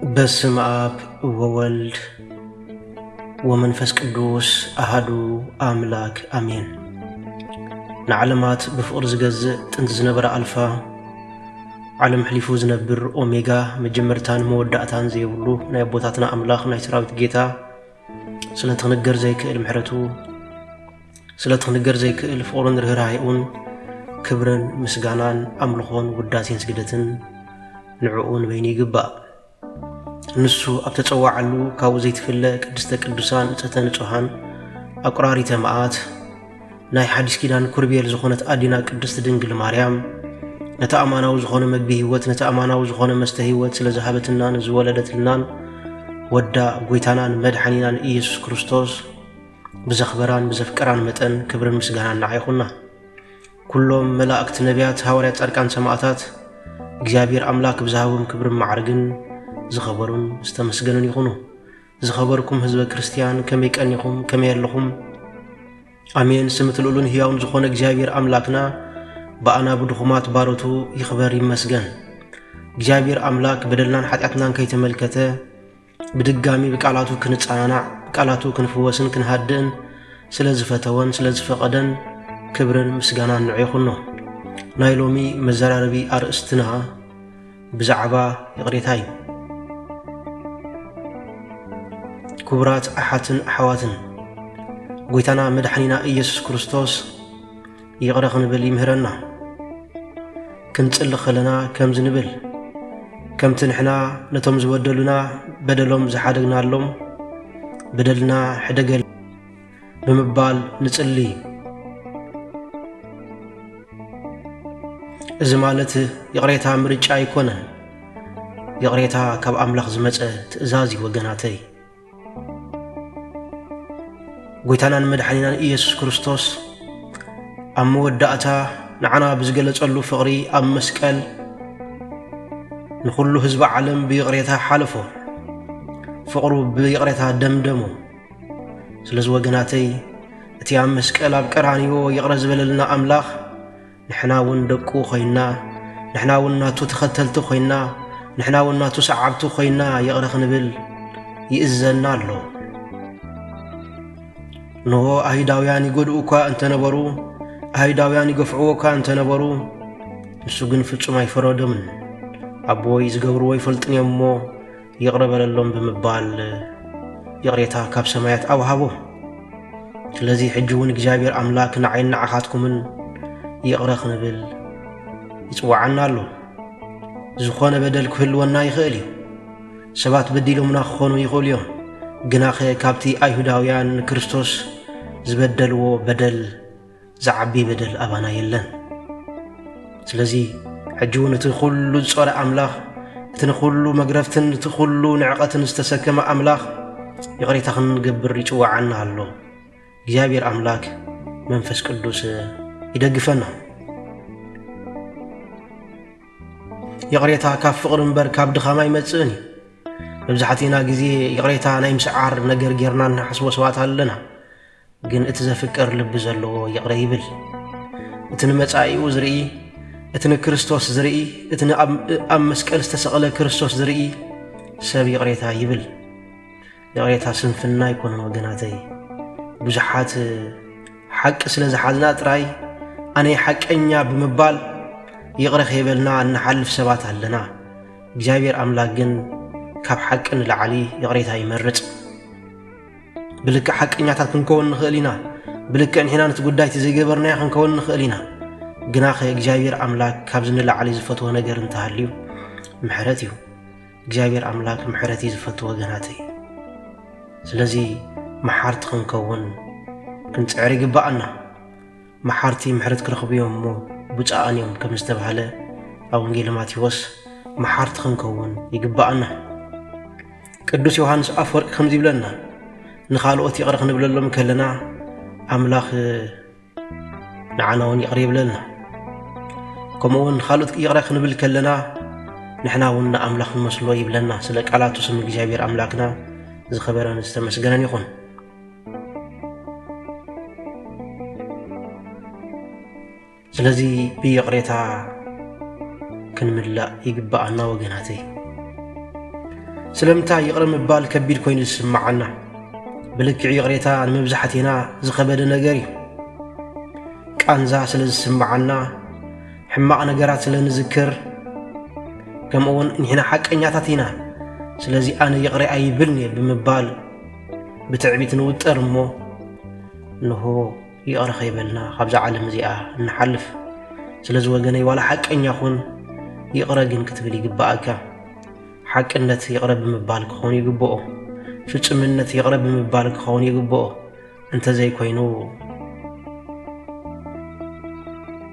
በስመ አብ ወወልድ ወመንፈስ ቅዱስ አሐዱ አምላክ አሜን። ንዓለማት ብፍቅር ዝገዝእ ጥንቲ ዝነበረ አልፋ ዓለም ሕሊፉ ዝነብር ኦሜጋ መጀመርታን መወዳእታን ዘይብሉ ናይ አቦታትና አምላኽ ናይ ሰራዊት ጌታ ስለትኽንገር ዘይክእል ምሕረቱ ስለትኽንገር ዘይክእል ፍቅሩን ርህራሄኡን ክብርን ምስጋናን አምልኾን ውዳሴን ስግደትን ንዕኡን በይኒ ይግባእ። ንሱ ኣብ ተጸዋዓሉ ካብኡ ዘይትፍለ ቅድስተ ቅዱሳን እፀተ ንጹሃን አቁራሪተ መዓት ናይ ሓዲስ ኪዳን ኩርቤል ዝኾነት አዲና ቅድስት ድንግል ማርያም ነታ አማናዊ ዝኾነ መግቢ ህይወት ነታ አማናዊ ዝኾነ መስተ ህይወት ስለ ዝሃበትናን ዝወለደትልናን ወዳ ጎይታናን መድሓኒናን ኢየሱስ ክርስቶስ ብዘኽበራን ብዘፍቀራን መጠን ክብርን ምስጋናን ንዓይኹና። ኩሎም መላእክት ነቢያት ሐዋርያት ጻድቃን ሰማዕታት እግዚአብሔር አምላክ ብዝሃቦም ክብርን ማዕርግን ዝኸበሩን ዝተመስገኑን ይኹኑ። ዝኸበርኩም ህዝበ ክርስቲያን ከመይ ቀኒኹም ከመይ ኣለኹም? አሜን። ስምት ልዑልን ሕያውን ዝኾነ እግዚአብሔር አምላክና በአና ብድኹማት ባሮቱ ይኽበር ይመስገን። እግዚአብሔር አምላክ በደልናን ኃጢአትናን ከይተመልከተ ብድጋሚ በቃላቱ ክንጻናዕ በቃላቱ ክንፍወስን ክንሃድእን ስለ ዝፈተወን ስለ ዝፈቐደን ክብርን ምስጋናን ንዕይኹኖ። ናይ ሎሚ መዘራረቢ አርእስትና ብዛዕባ ይቕሬታ እዩ። ክቡራት ኣሓትን ኣሕዋትን ጎይታና መድሓኒና ኢየሱስ ክርስቶስ ይቕረ ክንብል ይምህረና። ክንጽልኽ ከለና ከምዚ ንብል ከምቲ ንሕና ነቶም ዝበደሉና በደሎም ዝሓደግናሎም በደልና ሕደገል ብምባል ንጽሊ። እዚ ማለት ይቕሬታ ምርጫ ኣይኮነን። ይቕሬታ ካብ ኣምላኽ ዝመጸ ትእዛዝ እዩ ወገናተይ። ጎይታናን መድሓኒናን ኢየሱስ ክርስቶስ ኣብ መወዳእታ ንዓና ብዝገለጸሉ ፍቕሪ ኣብ መስቀል ንኹሉ ህዝቢ ዓለም ብይቕሬታ ሓለፎ፣ ፍቕሩ ብይቕሬታ ደምደሞ። ስለዚ ወገናተይ እቲ ኣብ መስቀል ኣብ ቀራንዮ ይቕረ ዝበለልና ኣምላኽ ንሕና እውን ደቁ ኾይና ንሕና እውን ናቱ ተኸተልቲ ኾይና ንሕና እውን ናቱ ሰዓብቲ ኾይና ይቕረ ክንብል ይእዘና ኣሎ። ንሆ አይሁዳውያን ይጎድኡ እኳ እንተነበሩ አይሁዳውያን ይገፍዕዎ እኳ እንተነበሩ ንሱ ግን ፍጹም ኣይፈረዶምን። ኣቦይ ዝገብርዎ ይፈልጥን እዮም እሞ ይቕረ በለሎም ብምባል ይቕሬታ ካብ ሰማያት ኣውሃቦ። ስለዚ ሕጂ እውን እግዚአብሔር አምላክ ንዓይን ንዓኻትኩምን ይቕረ ክንብል ይጽዋዓና ኣሎ። ዝኾነ በደል ክህልወና ይኽእል እዩ። ሰባት በዲሎምና ክኾኑ ይኽእሉ እዮም። ግናኸ ካብቲ አይሁዳውያን ክርስቶስ ዝበደልዎ በደል ዝዓቢ በደል ኣባና የለን። ስለዚ ሕጂ እውን እቲ ኩሉ ዝጸረ ኣምላኽ እቲ ንኹሉ መግረፍትን እቲ ኩሉ ንዕቐትን ዝተሰከመ ኣምላኽ ይቕሬታ ክንገብር ይጽዋዓና ኣሎ። እግዚአብሔር አምላክ መንፈስ ቅዱስ ይደግፈና። ይቕሬታ ካብ ፍቕሪ እምበር ካብ ድኻማ ይመጽእን እዩ። መብዛሕትእና ግዜ ይቕሬታ ናይ ምስዓር ነገር ጌርና ንሓስቦ ሰባት ኣለና። ግን እቲ ዘፍቅር ልቢ ዘለዎ ይቕረ ይብል። እቲ ንመጻኢኡ ዝርኢ እቲ ንክርስቶስ ዝርኢ እቲ ኣብ መስቀል ዝተሰቕለ ክርስቶስ ዝርኢ ሰብ ይቕሬታ ይብል። ይቕሬታ ስንፍና ኣይኮነን ወገናተይ። ብዙሓት ሓቂ ስለ ዝሓዝና ጥራይ ኣነ ሓቀኛ ብምባል ይቕረ ከይበልና እንሓልፍ ሰባት ኣለና። እግዚአብሔር አምላክ ግን ካብ ሓቂ ንላዕሊ ይቕሬታ ይመርጽ። ብልክዕ ሓቀኛታት ክንከውን ንኽእል ኢና። ብልክዕ ንሕና ነቲ ጉዳይቲ ዘይገበርናዮ ክንከውን ንኽእል ኢና። ግናኸ እግዚአብሔር አምላክ ካብዚ ንላዕሊ ዝፈትዎ ነገር እንተሃልዩ ምሕረት እዩ። እግዚአብሔር አምላክ ምሕረት እዩ ዝፈትዎ ወገናተይ። ስለዚ መሓርቲ ክንከውን ክንጽዕር ይግባአና። መሓርቲ ምሕረት ክረኽቡ እዮም እሞ ብፃኣን እዮም ከም ዝተባህለ ኣብ ወንጌል ማቴዎስ መሓርቲ ክንከውን ይግባአና። ቅዱስ ዮሐንስ አፈወርቂ ከምዚ ይብለና፣ ንኻልኦት ይቕረ ክንብለሎም ከለና ኣምላኽ ንዓና እውን ይቕረ ይብለና። ከምኡውን ካልኦት ይቕረ ክንብል ከለና ንሕና እውን ንኣምላኽ ንመስሎ ይብለና። ስለ ቃላቱ ስም እግዚአብሔር አምላክና ዝኸበረን ዝተመስገነን ይኹን። ስለዚ ብይቕሬታ ክንምላእ ይግባአና ወገናተይ። سلمتا يقرا مبال كبير كوين يسمعنا بلكع يقريتا المبزحتنا زخبد نغري كانزا سلسمعنا حماق نغرات سلنذكر كمون نحنا حقنياتاتينا سلازي انا يقري ايبلني بمبال بتعبيت نوطرمو انه يقرا خيبلنا خبز عالم زيا نحلف سلازي وغني ولا حقنيا خون يقرا جن كتب لي يغباك حقنت يقرا بمبال كون يغبو ፍጽምነት يقرب بمبال كون يغبو انت زي كوينو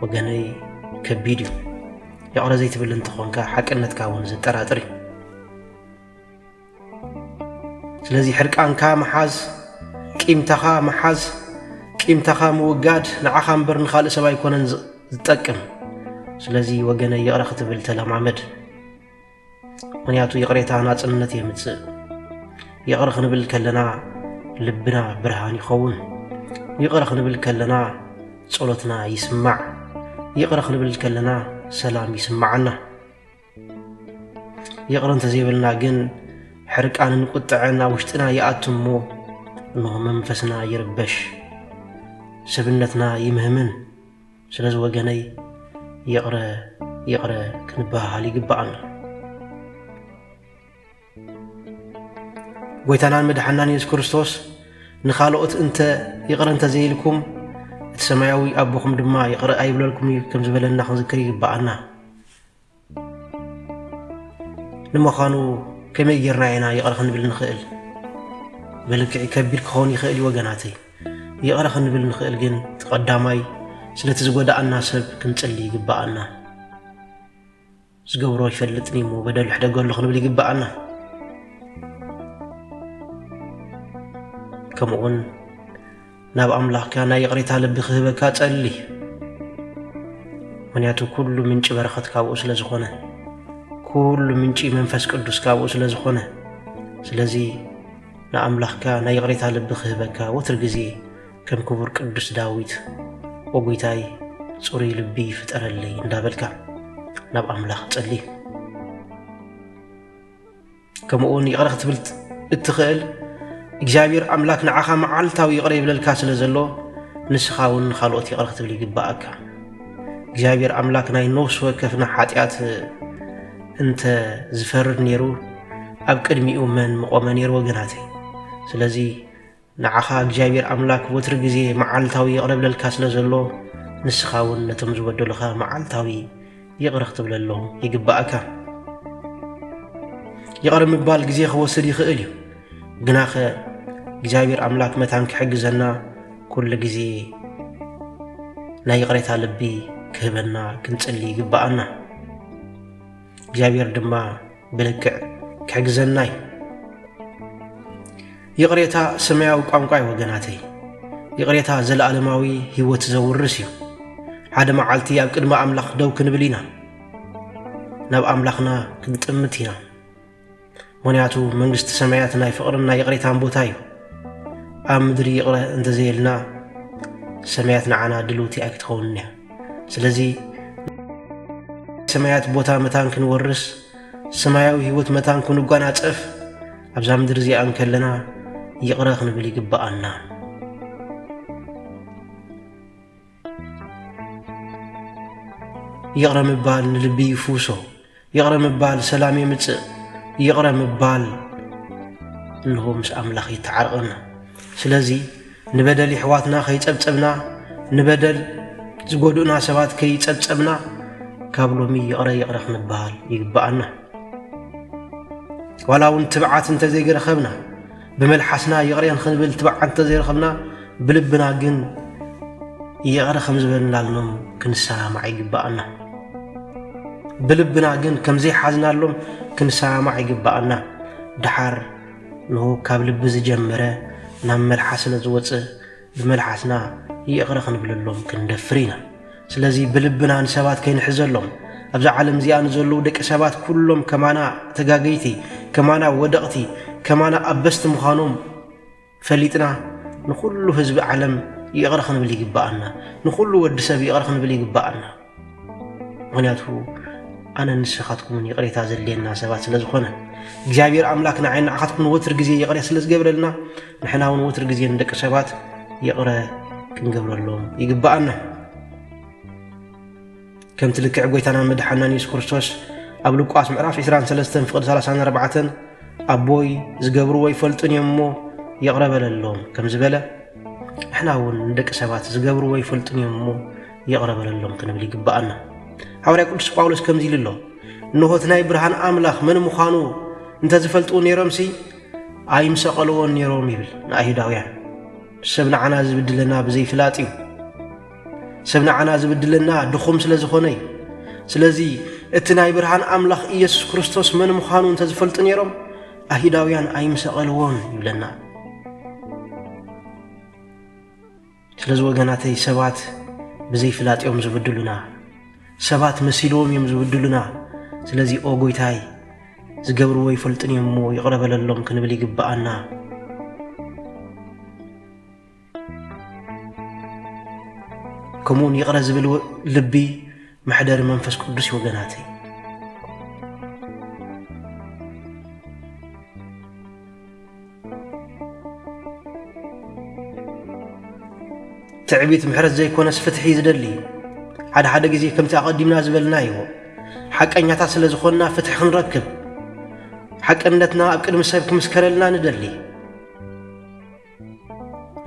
وغني كبيدو يقرا زي تبل انت خونك حقنت كاون زطراطري ስለዚህ ሕርቃንካ መሓዝ ቂምታኻ መሓዝ ቂምታኻ ምውጋድ ንዓኻ እምበር ንኻልእ ሰብ ኣይኮነን ዝጠቅም ስለዚህ ወገነይ ይቕረ ክትብል ተለማመድ ምክንያቱ ይቕሬታ ናጽነት የምጽእ ይቕረ ክንብል ከለና ልብና ብርሃን ይኸውን ይቕረ ክንብል ከለና ጸሎትና ይስማዕ ይቕረ ክንብል ከለና ሰላም ይስማዓና ይቕረ እንተዘይብልና ግን حركان نقطعنا وشتنا يأتمو إنه منفسنا يربش سبنتنا يمهمن سلز وجني يقرأ كنبها لي قبعنا ويتنان مدحنان يسوع كريستوس نخالقت أنت يقرأ أنت زي لكم تسمعوا أبوكم دما يقرأ أيبل لكم كم زبلنا خنذكر قبعنا لما خانوا كما يجرنا يقرأ خنبل نخيل بلك يكبر كوني خيل وجناتي يقرأ خنبل نخيل جن تقدماي سلت زوجة الناس كنت اللي جبعنا زجورو يفلتني مو بدل حدا قال له خنبل جبعنا كمون ناب أملاك كان يقرأ تعلب بخبك تسألي من ياتو كل من جبرخت كابوس لزخونه كل من شيء منفس قدوس كابوس لزخونه سلازي نا أملاحك نا يقريت على بخبك وترجزي كم كبر قدوس داويد وقويتاي صوري لبي فتر اللي ندابلك ناب أملاح تسألي كمون يقرأ تبلت اتخيل إجابير أملاك نعاها معالتا ويقريب للكاس لزلو نسخاون خالوتي يقرأ تبلي قباك إجابير أملاك ناي نوس وكفنا حاتيات انت زفر نيرو ابقدمي من مقوم نيرو وغناتي سلازي نعخا اجابير املاك وتر غزي معالتاوي يقرب للكاس لزلو نسخاون نتم زودو لخا معالتاوي يقرخ تبللو يغباك يقرب مبال غزي خوسد يخيل غناخ اجابير املاك متان كحجزنا كل غزي لا يقريت لبي كهبنا كنصلي يغبانا جابير دما بلكع كحجزناي يقريتا سماوي قانقاي وغناتي يقريتا زلالماوي هيوت زورسيو حدا معالتي اب قدم املاح دو كنبلينا ناب املاحنا كنطمتينا مونياتو منغست سماياتنا يفقرنا يقريتان بوتايو امدري يقرا انت زيلنا سماياتنا عنا دلوتي اكتخوننا سلازي سمايات بوتا متان كنورس سماياوي هيوت متان كنغانا صف ابزا مدر زي ان كلنا يقرا خنبل يغبانا يقرا مبال نلبي يفوسو يقرا مبال سلام يمص يقرا مبال انه مس املاخ يتعرقنا سلازي نبدل حواتنا خيصبصبنا نبدل زغودنا سبات كيصبصبنا كابلومي يقرا خنبال يغبانا ولا ونتبعات انت زي رخبنا بملحسنا يقرا نخنبل تبع انت زي رخبنا بلبنا جن يقرا خمزبلنا لهم كنسامع يغبانا بلبنا جن كم زي حزنا لهم كنسامع يغبانا دحر نو كاب لب زجمره نام ملحسنا زوص بملحسنا يقرا خنبل لهم كندفرينا سلازي بلبنا نسبات كاين حزلهم ابز عالم زيان زلو دك سبات كلهم كمانا تغاغيتي كمانا ودقتي كمانا ابست مخانوم فليتنا نخلو حزب عالم يغرخن بلي يغبانا نخلو ود سب يغرخن بلي يغبانا معناته أنا نسخاتكم يقري تازلينا سبات سلازخونا እግዚአብሔር አምላክና አይና አኻትኩም ወትር ጊዜ ይቅረ ስለዝገብረልና ንሕናውን ወትር ጊዜ እንደቀ ሰባት ይቅረ ክንገብረሎም ይግባአና ከም ትልክዕ ጎይታና መድሓናን ኢየሱስ ክርስቶስ ኣብ ሉቃስ ምዕራፍ 23 ፍቅድ 34 ኣቦይ ዝገብሩ ወይ ፈልጡን እሞ ይቅረበለሎም ከም ዝበለ ንሕናውን እንደቀ ሰባት ዝገብሩ ወይ ፈልጡን እሞ ይቅረበለሎም ክንብል ይግባአና ሐዋርያ ቅዱስ ጳውሎስ ከም ዝይልሎ ንሆት ናይ ብርሃን አምላክ ምን ምዃኑ እንተ ዝፈልጡ ነይሮምሲ ኣይምሰቀልዎን ነይሮም ይብል ንኣይሁዳውያን ሰብና ዓና ዝብድለና ብዘይፍላጥ እዩ ሰብና ዓና ዝብድለና ድኹም ስለ ዝኾነ እዩ ስለዚ እቲ ናይ ብርሃን አምላክ ኢየሱስ ክርስቶስ ምን ምዃኑ እንተ ዝፈልጡ ነይሮም ኣይሁዳውያን ኣይምሰቀልዎን ይብለና ስለዚ ወገናተይ ሰባት ብዘይፍላጥ እዮም ዝብድሉና ሰባት መሲሎም እዮም ዝብድሉና ስለዚ ኦ ጎይታይ ዝገብሩ ወይ ፈልጥን እሞ ይቅረበለሎም ክንብል ይግባአና ከምኡን ይቅረ ዝብል ልቢ ማሕደር መንፈስ ቅዱስ ወገናተይ ትዕቢት ምሕረት ዘይኮነስ ፍትሒ ዝደሊ ሓደ ጊዜ ከምቲ ኣቐዲምና ዝበልና እዩ ሓቀኛታት ስለ ዝኾንና ፍትሒ ክንረክብ ሓቅነትና ኣብ ቅድሚ ሰብ ክምስከረልና ንደሊ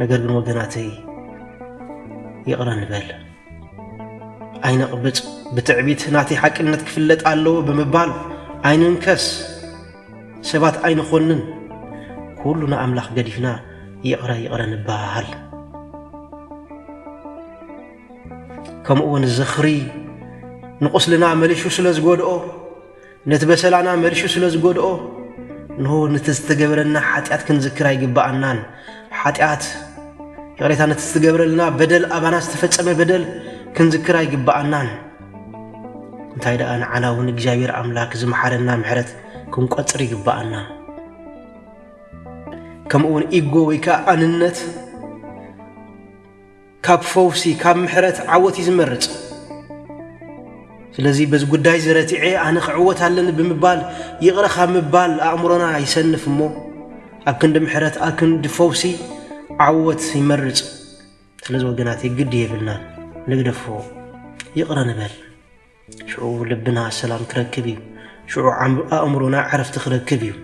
ነገር ግን ወገናተይ ይቅረ ንበል ኣይነቕብፅ ብትዕቢት ናተይ ሓቅነት ክፍለጥ ኣለዎ ብምባል ኣይንንከስ ሰባት ኣይንኾንን ኩሉና ኣምላኽ ገዲፍና ይቅረ ንበሃል ከምኡውን ዝኽሪ ንቁስልና መልሹ ስለ ዝጎድኦ ነቲ በሰላና መልሹ ስለ ዝጎድኦ ንሆ ነቲ ዝተገበረና ሓጢኣት ክንዝክር ኣይግባአናን ሓጢኣት ይቕሬታ ነቲ ዝተገበረልና በደል ኣባና ዝተፈጸመ በደል ክንዝክር ኣይግባአናን እንታይ ደኣ ንዓና እውን እግዚኣብሔር ኣምላክ ዝመሓረና ምሕረት ክንቆፅር ይግባአና ከምኡውን ኢጎ ወይ ከዓ ኣንነት ካብ ፈውሲ ካብ ምሕረት ዓወት ይዝመርጽ ስለዚ በዚ ጉዳይ ዝረቲዐ ኣነ ክዕወት ኣለኒ ብምባል ይቕረ ካብ ምባል ኣእምሮና ይሰንፍ እሞ ኣብ ክንዲ ምሕረት ኣብ ክንዲ ፈውሲ ዓወት ይመርጽ ስለዚ ወገናተይ ግዲ የብልናን ንግደፎ ይቕረ ንበል ሽዑ ልብና ሰላም ክረክብ እዩ ሽዑ ኣእምሮና ዕረፍቲ ክረክብ እዩ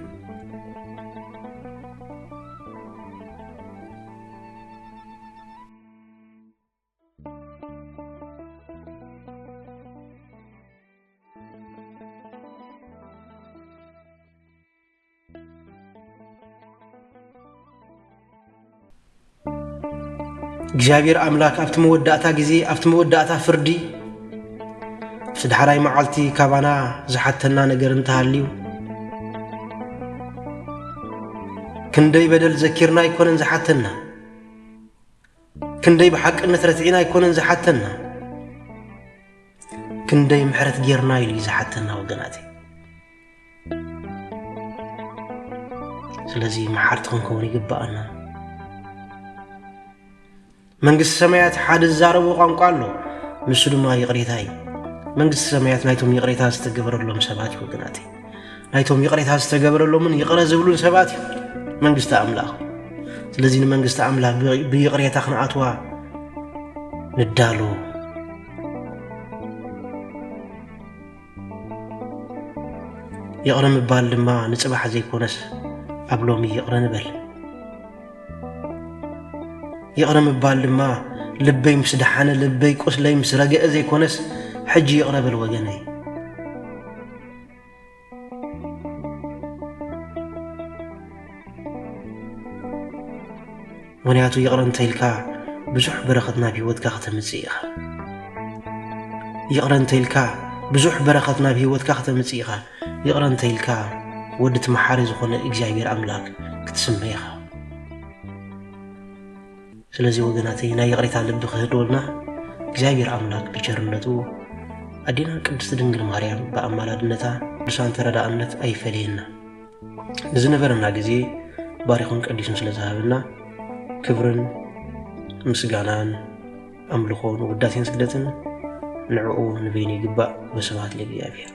እግዚአብሔር አምላክ ኣብቲ መወዳእታ ጊዜ ኣብቲ መወዳእታ ፍርዲ ስድሓራይ መዓልቲ ካባና ዝሓተና ነገር እንተሃልዩ ክንደይ በደል ዘኪርና ይኮነን ዝሓተና ክንደይ ብሓቅነት ረትዒና ይኮነን ዝሓተና ክንደይ ምሕረት ጌርና ኢሉ ዝሓተና ወገናተይ ስለዚ መሓርቲ ክንከውን ይግባአና መንግስት ሰማያት ሓደ ዛረቡ ቋንቋ ኣሎ ንሱ ድማ ይቅሬታ እዩ መንግስት ሰማያት ናይቶም ይቅሬታ ዝተገበረሎም ሰባት ወገናተይ ናይቶም ይቅሬታ ዝተገበረሎምን ይቅረ ዝብሉን ሰባት መንግስት ኣምላኽ ስለዚ ንመንግስት ኣምላኽ ብይቅሬታ ክንኣትዋ ንዳሎ ይቅረ ምባል ድማ ንፅባሕ ዘይኮነስ ኣብ ሎሚ ይቅረ ንበል ይቅረ ምባል ድማ ልበይ ምስ ደሓነ ልበይ ቁስለይ ምስ ረገአ ዘይኮነስ ሕጂ ይቅረ በል ወገነይ ምክንያቱ ይቅረ እንተኢልካ ብዙሕ በረኸት ናብ ሂወትካ ከተምፅእ ኢኻ ይቅረ እንተኢልካ ብዙሕ በረኸት ናብ ሂወትካ ከተምፅእ ኢኻ ይቅረ እንተኢልካ ወዲ ትመሓሪ ዝኾነ እግዚኣብሔር ኣምላክ ክትስመ ኢኻ ስለዚ ወገናተይ ናይ ይቅሬታ ልቢ ክህልወልና እግዚአብሔር አምላክ ብቸርነቱ ኣዴና ቅድስት ድንግል ማርያም በኣማላድነታ ቅዱሳን ተረዳእነት ኣይፈለየና ዝነበረና ጊዜ ባሪኹን ቀዲሱን ስለዝሃበና ክብርን ምስጋናን ኣምልኾን ውዳሴን ስግደትን ንዕኡ ንበይኑ ይግባእ። ወስብሐት ለእግዚአብሔር።